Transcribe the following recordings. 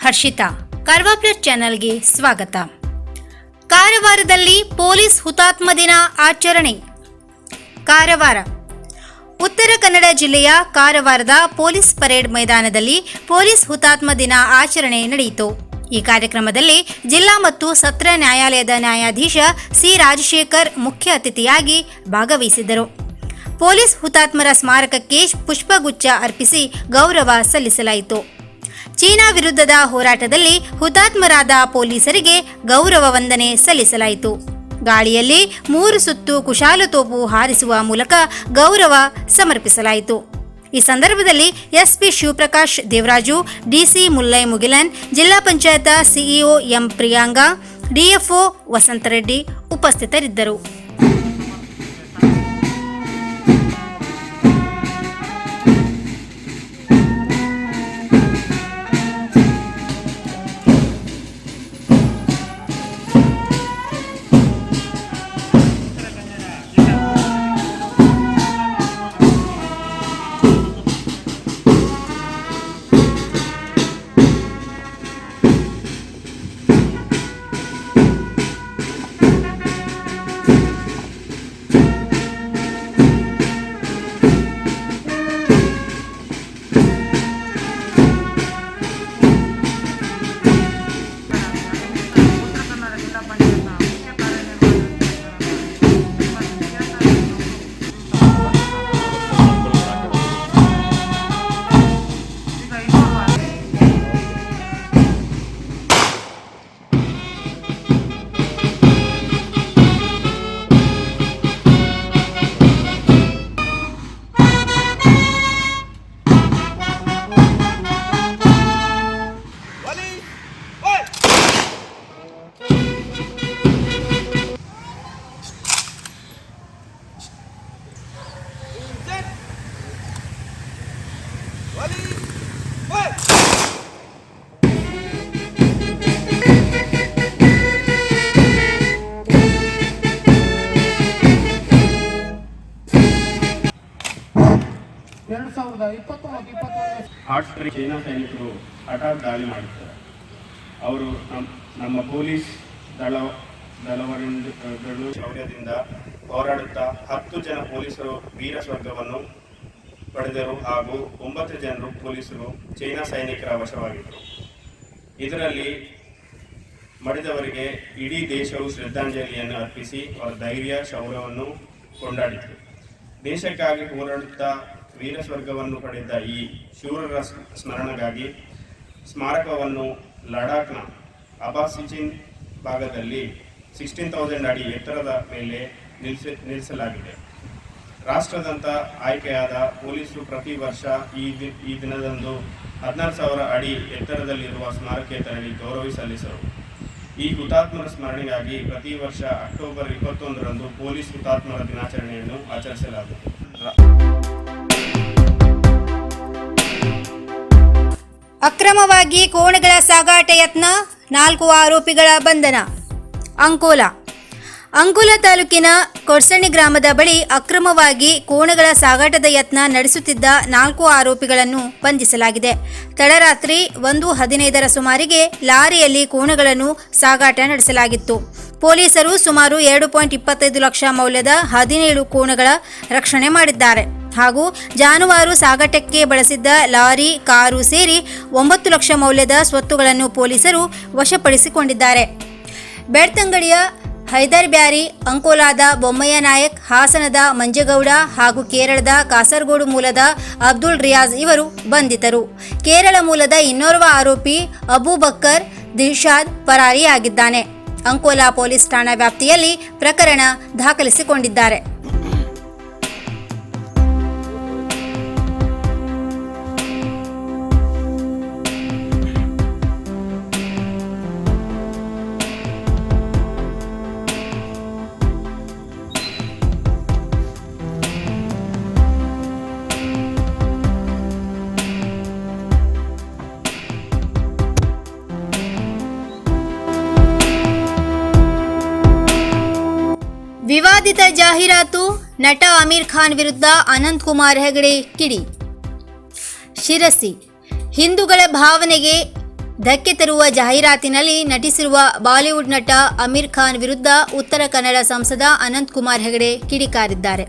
Harshita. Karwa plus ಚಾನೆಲ್ಗೆ ಸ್ವಾಗತ. ಕಾರವಾರದಲ್ಲಿ ಪೊಲೀಸ್ ಹುತಾತ್ಮ ದಿನ ಆಚರಣೆ. ಕಾರವಾರ ಉತ್ತರ ಕನ್ನಡ ಜಿಲ್ಲೆಯ ಕಾರವಾರದ ಪೊಲೀಸ್ ಪರೇಡ್ ಮೈದಾನದಲ್ಲಿ ಪೊಲೀಸ್ ಹುತಾತ್ಮ ದಿನ ಆಚರಣೆ ನಡೆಯಿತು. ಈ ಕಾರ್ಯಕ್ರಮದಲ್ಲಿ ಜಿಲ್ಲಾ ಮತ್ತು ಸತ್ರ ನ್ಯಾಯಾಲಯದ ನ್ಯಾಯಾಧೀಶ ಸಿ ರಾಜಶೇಖರ್ ಮುಖ್ಯ ಅತಿಥಿಯಾಗಿ ಭಾಗವಹಿಸಿದ್ದರು. ಪೊಲೀಸ್ ಹುತಾತ್ಮರ ಸ್ಮಾರಕಕ್ಕೆ ಪುಷ್ಪಗುಚ್ಛ ಅರ್ಪಿಸಿ ಗೌರವ ಸಲ್ಲಿಸಲಾಯಿತು. ಚೀನಾ ವಿರುದ್ಧದ ಹೋರಾಟದಲ್ಲಿ ಹುತಾತ್ಮರಾದ ಪೊಲೀಸರಿಗೆ ಗೌರವ ವಂದನೆ ಸಲ್ಲಿಸಲಾಯಿತು. ಗಾಳಿಯಲ್ಲಿ 3 ಸುತ್ತು ಕುಶಾಲತೋಪು ಹಾರಿಸುವ ಮೂಲಕ ಗೌರವ ಸಮರ್ಪಿಸಲಾಯಿತು. ಈ ಸಂದರ್ಭದಲ್ಲಿ ಎಸ್ಪಿ ಶಿವಪ್ರಕಾಶ್ ದೇವರಾಜು, ಡಿಸಿ ಮುಲ್ಲೈ ಮುಗಿಲನ್, ಜಿಲ್ಲಾ panchayat CEO M Priyanga, DFO ವಸಂತರೆಡ್ಡಿ ಉಪಸ್ಥಿತರಿದ್ದರು. ಚೈನಾ ಸೈನಿಕರು ಹಠಾತ್ ದಾಳಿ ಮಾಡುತ್ತಾರೆ. ಅವರು ನಮ್ಮ ಪೊಲೀಸ್ ದಳವರಿಂದಗಳು ಶೌರ್ಯದಿಂದ ಹೋರಾಡುತ್ತಾ 10 ಜನ ಪೊಲೀಸರು ವೀರ ಸ್ವರ್ಗವನ್ನು ಪಡೆದರು ಹಾಗೂ 9 ಜನರು ಪೊಲೀಸರು ಚೈನಾ ಸೈನಿಕರ ವಶವಾಗಿದ್ದರು. ಇದರಲ್ಲಿ ಮಡಿದವರಿಗೆ ಇಡೀ ದೇಶವು ಶ್ರದ್ಧಾಂಜಲಿಯನ್ನು ಅರ್ಪಿಸಿ ಅವರ ಧೈರ್ಯ ಶೌರ್ಯವನ್ನು ಕೊಂಡಾಡಿತು. ದೇಶಕ್ಕಾಗಿ ಹೋರಾಡುತ್ತಾ ವೀರ ಸ್ವರ್ಗವನ್ನು ಪಡೆದ ಈ ಶೂರರ ಸ್ಮರಣೆಗಾಗಿ ಸ್ಮಾರಕವನ್ನು ಲಡಾಖ್ನ ಅಬಾಸಿಚಿನ್ ಭಾಗದಲ್ಲಿ 16,000 ಅಡಿ ಎತ್ತರದ ಮೇಲೆ ನಿಲ್ಲಿಸಲಾಗಿದೆ. ರಾಷ್ಟ್ರದಂತ ಆಯ್ಕೆಯಾದ ಪೊಲೀಸರು ಪ್ರತಿ ವರ್ಷ ಈ ದಿನದಂದು 16,000 ಅಡಿ ಎತ್ತರದಲ್ಲಿರುವ ಸ್ಮಾರಕಕ್ಕೆ ತೆರಳಿ ಗೌರವ ಸಲ್ಲಿಸರು. ಈ ಹುತಾತ್ಮರ ಸ್ಮರಣೆಗಾಗಿ ಪ್ರತಿ ವರ್ಷ ಅಕ್ಟೋಬರ್ 21ರಂದು ಪೊಲೀಸ್ ಹುತಾತ್ಮರ ದಿನಾಚರಣೆಯನ್ನು ಆಚರಿಸಲಾಗುತ್ತದೆ. ಅಕ್ರಮವಾಗಿ ಕೋಣಗಳ ಸಾಗಾಟ ಯತ್ನ, 4 ಆರೋಪಿಗಳ ಬಂಧನ. ಅಂಕೋಲಾ ತಾಲೂಕಿನ ಕೊಡ್ಸಣಿ ಗ್ರಾಮದ ಬಳಿ ಅಕ್ರಮವಾಗಿ ಕೋಣಗಳ ಸಾಗಾಟದ ಯತ್ನ ನಡೆಸುತ್ತಿದ್ದ 4 ಆರೋಪಿಗಳನ್ನು ಬಂಧಿಸಲಾಗಿದೆ. ತಡರಾತ್ರಿ 1:15 ಸುಮಾರಿಗೆ ಲಾರಿಯಲ್ಲಿ ಕೋಣಗಳನ್ನು ಸಾಗಾಟ ನಡೆಸಲಾಗಿತ್ತು. ಪೊಲೀಸರು ಸುಮಾರು 2.25 ಲಕ್ಷ ಮೌಲ್ಯದ 17 ಕೋಣಗಳ ರಕ್ಷಣೆ ಮಾಡಿದ್ದಾರೆ ಹಾಗೂ ಜಾನುವಾರು ಸಾಗಾಟಕ್ಕೆ ಬಳಸಿದ್ದ ಲಾರಿ, ಕಾರು ಸೇರಿ 9 ಲಕ್ಷ ಮೌಲ್ಯದ ಸ್ವತ್ತುಗಳನ್ನು ಪೊಲೀಸರು ವಶಪಡಿಸಿಕೊಂಡಿದ್ದಾರೆ. ಬೆಳ್ತಂಗಡಿಯ ಹೈದರ್ ಬ್ಯಾರಿ, ಅಂಕೋಲಾದ ಬೊಮ್ಮಯ್ಯ ನಾಯಕ್, ಹಾಸನದ ಮಂಜೇಗೌಡ ಹಾಗೂ ಕೇರಳದ ಕಾಸರಗೋಡು ಮೂಲದ ಅಬ್ದುಲ್ ರಿಯಾಜ್ ಇವರು ಬಂಧಿತರು. ಕೇರಳ ಮೂಲದ ಇನ್ನೋರ್ವ ಆರೋಪಿ ಅಬೂಬಕ್ಕರ್ ದಿಲ್ಶಾದ್ ಪರಾರಿಯಾಗಿದ್ದಾನೆ. ಅಂಕೋಲಾ ಪೊಲೀಸ್ ಠಾಣಾ ವ್ಯಾಪ್ತಿಯಲ್ಲಿ ಪ್ರಕರಣ ದಾಖಲಿಸಿಕೊಂಡಿದ್ದಾರೆ. ವಿವಾದಿತ ಜಾಹೀರಾತು, ನಟ ಆಮಿರ್ ಖಾನ್ ವಿರುದ್ಧ ಅನಂತ್ ಕುಮಾರ್ ಹೆಗಡೆ ಕಿಡಿ. ಶಿರಸಿ ಹಿಂದೂಗಳ ಭಾವನೆಗೆ ಧಕ್ಕೆ ತರುವ ಜಾಹೀರಾತಿನಲ್ಲಿ ನಟಿಸಿರುವ ಬಾಲಿವುಡ್ ನಟ ಅಮೀರ್ ಖಾನ್ ವಿರುದ್ಧ ಉತ್ತರ ಕನ್ನಡ ಸಂಸದ ಅನಂತ್ ಕುಮಾರ್ ಹೆಗಡೆ ಕಿಡಿಕಾರಿದ್ದಾರೆ.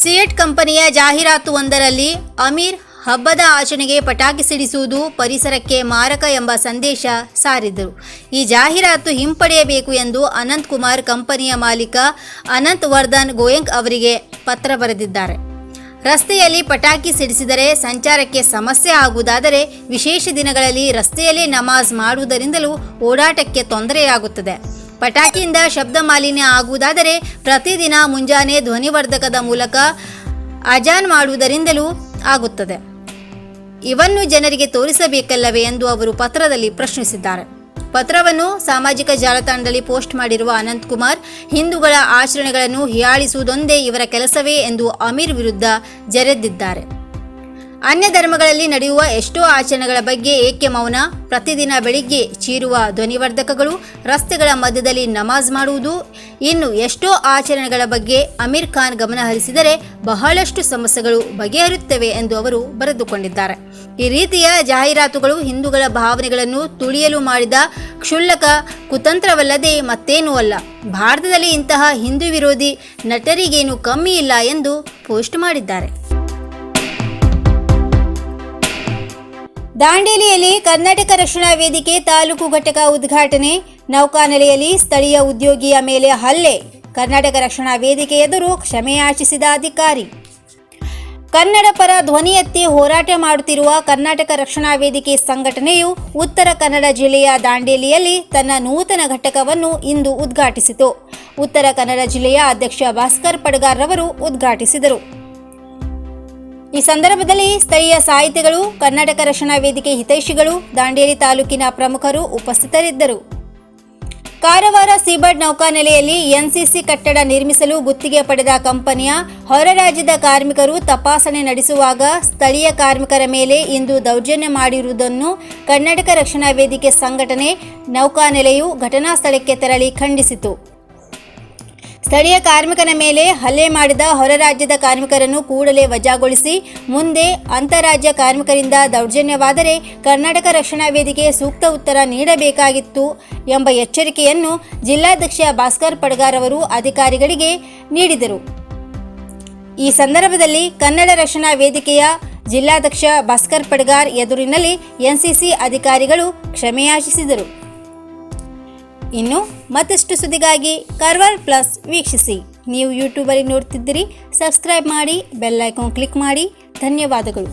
ಸಿಯೆಟ್ ಕಂಪನಿಯ ಜಾಹೀರಾತು ಒಂದರಲ್ಲಿ ಅಮೀರ್ ಹಬ್ಬದ ಆಚರಣೆಗೆ ಪಟಾಕಿ ಸಿಡಿಸುವುದು ಪರಿಸರಕ್ಕೆ ಮಾರಕ ಎಂಬ ಸಂದೇಶ ಸಾರಿದ್ದರು. ಈ ಜಾಹೀರಾತು ಹಿಂಪಡೆಯಬೇಕು ಎಂದು ಅನಂತ್ ಕುಮಾರ್ ಕಂಪನಿಯ ಮಾಲೀಕ ಅನಂತ್ ವರ್ಧನ್ ಗೋಯಂಕ್ ಅವರಿಗೆ ಪತ್ರ ಬರೆದಿದ್ದಾರೆ. ರಸ್ತೆಯಲ್ಲಿ ಪಟಾಕಿ ಸಿಡಿಸಿದರೆ ಸಂಚಾರಕ್ಕೆ ಸಮಸ್ಯೆ ಆಗುವುದಾದರೆ ವಿಶೇಷ ದಿನಗಳಲ್ಲಿ ರಸ್ತೆಯಲ್ಲೇ ನಮಾಜ್ ಮಾಡುವುದರಿಂದಲೂ ಓಡಾಟಕ್ಕೆ ತೊಂದರೆಯಾಗುತ್ತದೆ. ಪಟಾಕಿಯಿಂದ ಶಬ್ದ ಮಾಲಿನ್ಯ ಆಗುವುದಾದರೆ ಪ್ರತಿದಿನ ಮುಂಜಾನೆ ಧ್ವನಿವರ್ಧಕದ ಮೂಲಕ ಅಜಾನ್ ಮಾಡುವುದರಿಂದಲೂ ಆಗುತ್ತದೆ. ಇವನ್ನು ಜನರಿಗೆ ತೋರಿಸಬೇಕಲ್ಲವೇ ಎಂದು ಅವರು ಪತ್ರದಲ್ಲಿ ಪ್ರಶ್ನಿಸಿದ್ದಾರೆ. ಪತ್ರವನ್ನು ಸಾಮಾಜಿಕ ಜಾಲತಾಣದಲ್ಲಿ ಪೋಸ್ಟ್ ಮಾಡಿರುವ ಅನಂತ್ ಕುಮಾರ್, ಹಿಂದೂಗಳ ಆಚರಣೆಗಳನ್ನು ಹೀಯಾಳಿಸುವುದೊಂದೇ ಇವರ ಕೆಲಸವೇ ಎಂದು ಅಮೀರ್ ವಿರುದ್ಧ ಜರೆದಿದ್ದಾರೆ. ಅನ್ಯ ಧರ್ಮಗಳಲ್ಲಿ ನಡೆಯುವ ಎಷ್ಟೋ ಆಚರಣೆಗಳ ಬಗ್ಗೆ ಏಕೆ ಮೌನ? ಪ್ರತಿದಿನ ಬೆಳಿಗ್ಗೆ ಚೀರುವ ಧ್ವನಿವರ್ಧಕಗಳು, ರಸ್ತೆಗಳ ಮಧ್ಯದಲ್ಲಿ ನಮಾಜ್ ಮಾಡುವುದು, ಇನ್ನು ಎಷ್ಟೋ ಆಚರಣೆಗಳ ಬಗ್ಗೆ ಅಮೀರ್ ಖಾನ್ ಗಮನಹರಿಸಿದರೆ ಬಹಳಷ್ಟು ಸಮಸ್ಯೆಗಳು ಬಗೆಹರಿಯುತ್ತವೆ ಎಂದು ಅವರು ಬರೆದುಕೊಂಡಿದ್ದಾರೆ. ಈ ರೀತಿಯ ಜಾಹೀರಾತುಗಳು ಹಿಂದೂಗಳ ಭಾವನೆಗಳನ್ನು ತುಳಿಯಲು ಮಾಡಿದ ಕ್ಷುಲ್ಲಕ ಕುತಂತ್ರವಲ್ಲದೆ ಮತ್ತೇನೂ ಅಲ್ಲ. ಭಾರತದಲ್ಲಿ ಇಂತಹ ಹಿಂದೂ ವಿರೋಧಿ ನಟರಿಗೇನು ಕಮ್ಮಿ ಇಲ್ಲ ಎಂದು ಪೋಸ್ಟ್ ಮಾಡಿದ್ದಾರೆ. ದಾಂಡೇಲಿಯಲ್ಲಿ ಕರ್ನಾಟಕ ರಕ್ಷಣಾ ವೇದಿಕೆ ತಾಲೂಕು ಘಟಕ ಉದ್ಘಾಟನೆ. ನೌಕಾನೆಲೆಯಲ್ಲಿ ಸ್ಥಳೀಯ ಉದ್ಯೋಗಿಯ ಮೇಲೆ ಹಲ್ಲೆ. ಕರ್ನಾಟಕ ರಕ್ಷಣಾ ವೇದಿಕೆ ಎದುರು ಕ್ಷಮೆಯಾಚಿಸಿದ ಅಧಿಕಾರಿ. ಕನ್ನಡ ಪರ ಧ್ವನಿ ಎತ್ತಿ ಹೋರಾಟ ಮಾಡುತ್ತಿರುವ ಕರ್ನಾಟಕ ರಕ್ಷಣಾ ವೇದಿಕೆ ಸಂಘಟನೆಯು ಉತ್ತರ ಕನ್ನಡ ಜಿಲ್ಲೆಯ ದಾಂಡೇಲಿಯಲ್ಲಿ ತನ್ನ ನೂತನ ಘಟಕವನ್ನು ಇಂದು ಉದ್ಘಾಟಿಸಿತು. ಉತ್ತರ ಕನ್ನಡ ಜಿಲ್ಲೆಯ ಅಧ್ಯಕ್ಷ ಭಾಸ್ಕರ್ ಪಡಗಾರ್ ರವರು ಉದ್ಘಾಟಿಸಿದರು. ಈ ಸಂದರ್ಭದಲ್ಲಿ ಸ್ಥಳೀಯ ಸಾಹಿತಿಗಳು, ಕರ್ನಾಟಕ ರಕ್ಷಣಾ ವೇದಿಕೆ ಹಿತೈಷಿಗಳು, ದಾಂಡೇಲಿ ತಾಲೂಕಿನ ಪ್ರಮುಖರು ಉಪಸ್ಥಿತರಿದ್ದರು. ಕಾರವಾರ ಸೀಬರ್ಡ್ ನೌಕಾನೆಲೆಯಲ್ಲಿ ಎನ್ಸಿಸಿ ಕಟ್ಟಡ ನಿರ್ಮಿಸಲು ಗುತ್ತಿಗೆ ಪಡೆದ ಕಂಪನಿಯ ಹೊರ ರಾಜ್ಯದ ಕಾರ್ಮಿಕರು ತಪಾಸಣೆ ನಡೆಸುವಾಗ ಸ್ಥಳೀಯ ಕಾರ್ಮಿಕರ ಮೇಲೆ ಇಂದು ದೌರ್ಜನ್ಯ ಮಾಡಿರುವುದನ್ನು ಕರ್ನಾಟಕ ರಕ್ಷಣಾ ವೇದಿಕೆ ಸಂಘಟನೆ ನೌಕಾನೆಲೆಯು ಘಟನಾ ಸ್ಥಳಕ್ಕೆ ತೆರಳಿ ಖಂಡಿಸಿತು. ಸ್ಥಳೀಯ ಕಾರ್ಮಿಕನ ಮೇಲೆ ಹಲ್ಲೆ ಮಾಡಿದ ಹೊರ ರಾಜ್ಯದ ಕಾರ್ಮಿಕರನ್ನು ಕೂಡಲೇ ವಜಾಗೊಳಿಸಿ, ಮುಂದೆ ಅಂತಾರಾಜ್ಯ ಕಾರ್ಮಿಕರಿಂದ ದೌರ್ಜನ್ಯವಾದರೆ ಕರ್ನಾಟಕ ರಕ್ಷಣಾ ವೇದಿಕೆ ಸೂಕ್ತ ಉತ್ತರ ನೀಡಬೇಕಾಗಿತ್ತು ಎಂಬ ಎಚ್ಚರಿಕೆಯನ್ನು ಜಿಲ್ಲಾಧ್ಯಕ್ಷ ಭಾಸ್ಕರ್ ಪಡಗಾರ್ ಅವರು ಅಧಿಕಾರಿಗಳಿಗೆ ನೀಡಿದರು. ಈ ಸಂದರ್ಭದಲ್ಲಿ ಕನ್ನಡ ರಕ್ಷಣಾ ವೇದಿಕೆಯ ಜಿಲ್ಲಾಧ್ಯಕ್ಷ ಭಾಸ್ಕರ್ ಪಡಗಾರ್ ಎದುರಿನಲ್ಲಿ ಎನ್ಸಿಸಿ ಅಧಿಕಾರಿಗಳು ಕ್ಷಮೆಯಾಚಿಸಿದರು. ಇನ್ನು ಮತ್ತಷ್ಟು ಸುದ್ದಿಗಾಗಿ ಕಾರ್ವಾರ್ ಪ್ಲಸ್ ವೀಕ್ಷಿಸಿ. ನೀವು ಯೂಟ್ಯೂಬಲ್ಲಿ ನೋಡ್ತಿದ್ದೀರಿ, ಸಬ್ಸ್ಕ್ರೈಬ್ ಮಾಡಿ, ಬೆಲ್ ಐಕಾನ್ ಕ್ಲಿಕ್ ಮಾಡಿ. ಧನ್ಯವಾದಗಳು.